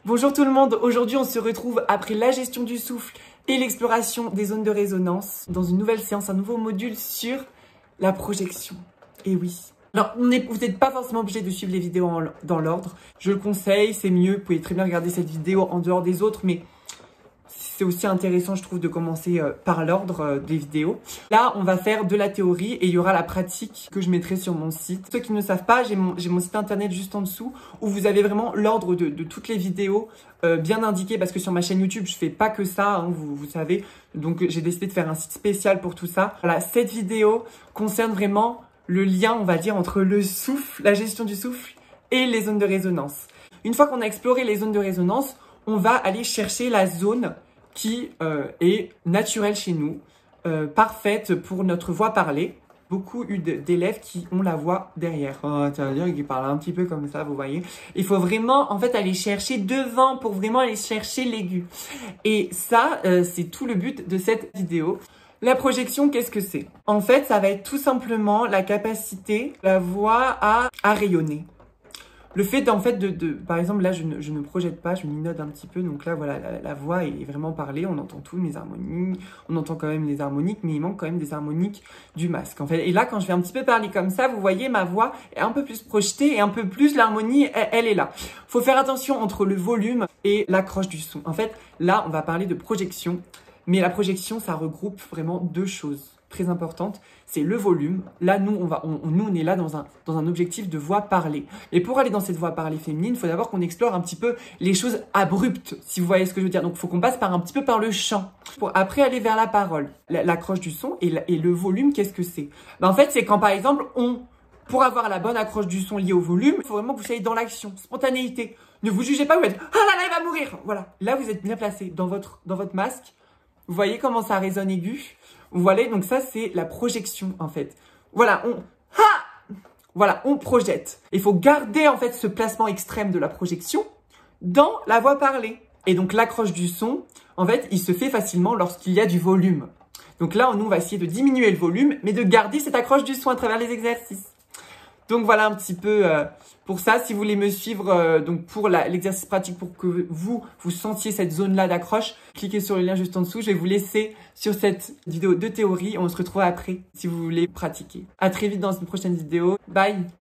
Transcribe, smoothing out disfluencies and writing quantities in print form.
Bonjour tout le monde, aujourd'hui on se retrouve après la gestion du souffle et l'exploration des zones de résonance dans une nouvelle séance, un nouveau module sur la projection. Et oui. Alors, vous n'êtes pas forcément obligé de suivre les vidéos dans l'ordre. Je le conseille, c'est mieux. Vous pouvez très bien regarder cette vidéo en dehors des autres, mais c'est aussi intéressant, je trouve, de commencer par l'ordre des vidéos. Là, on va faire de la théorie et il y aura la pratique que je mettrai sur mon site. Ceux qui ne savent pas, j'ai mon site internet juste en dessous où vous avez vraiment l'ordre de toutes les vidéos bien indiquées parce que sur ma chaîne YouTube, je fais pas que ça, hein, vous savez. Donc, j'ai décidé de faire un site spécial pour tout ça. Voilà, cette vidéo concerne vraiment le lien, on va dire, entre le souffle, la gestion du souffle et les zones de résonance. Une fois qu'on a exploré les zones de résonance, on va aller chercher la zone qui est naturelle chez nous, parfaite pour notre voix parlée. Beaucoup d'élèves qui ont la voix derrière. Oh, ça veut dire qu'ils parlent un petit peu comme ça, vous voyez. Il faut vraiment, en fait, aller chercher devant pour vraiment aller chercher l'aigu. Et ça, c'est tout le but de cette vidéo. La projection, qu'est-ce que c'est? En fait, ça va être tout simplement la capacité de la voix à rayonner. Le fait par exemple, là, je ne projette pas, je minote un petit peu. Donc là, voilà, la voix est vraiment parlée. On entend tous mes harmoniques. On entend quand même les harmoniques, mais il manque quand même des harmoniques du masque, en fait. Et là, quand je vais un petit peu parler comme ça, vous voyez, ma voix est un peu plus projetée et un peu plus l'harmonie, elle est là. Faut faire attention entre le volume et l'accroche du son. En fait, là, on va parler de projection. Mais la projection, ça regroupe vraiment deux choses très importantes. C'est le volume. Là, nous, on est là dans un objectif de voix parlée. Et pour aller dans cette voix parlée féminine, il faut d'abord qu'on explore un petit peu les choses abruptes, si vous voyez ce que je veux dire. Donc, il faut qu'on passe un petit peu par le chant, pour après aller vers la parole. L'accroche du son et le volume, qu'est-ce que c'est? En fait, c'est quand, par exemple, pour avoir la bonne accroche du son liée au volume, il faut vraiment que vous soyez dans l'action, spontanéité. Ne vous jugez pas, vous êtes « Ah là là, il va mourir !» Voilà. Là, vous êtes bien placé dans votre masque. Vous voyez comment ça résonne aigu? Vous voyez, donc ça, c'est la projection, en fait. Voilà, on projette. Il faut garder, en fait, ce placement extrême de la projection dans la voix parlée. Et donc, l'accroche du son, en fait, il se fait facilement lorsqu'il y a du volume. Donc là, nous, on va essayer de diminuer le volume, mais de garder cette accroche du son à travers les exercices. Donc voilà un petit peu pour ça. Si vous voulez me suivre donc pour l'exercice pratique pour que vous sentiez cette zone-là d'accroche, cliquez sur le lien juste en dessous. Je vais vous laisser sur cette vidéo de théorie. On se retrouve après si vous voulez pratiquer. À très vite dans une prochaine vidéo. Bye!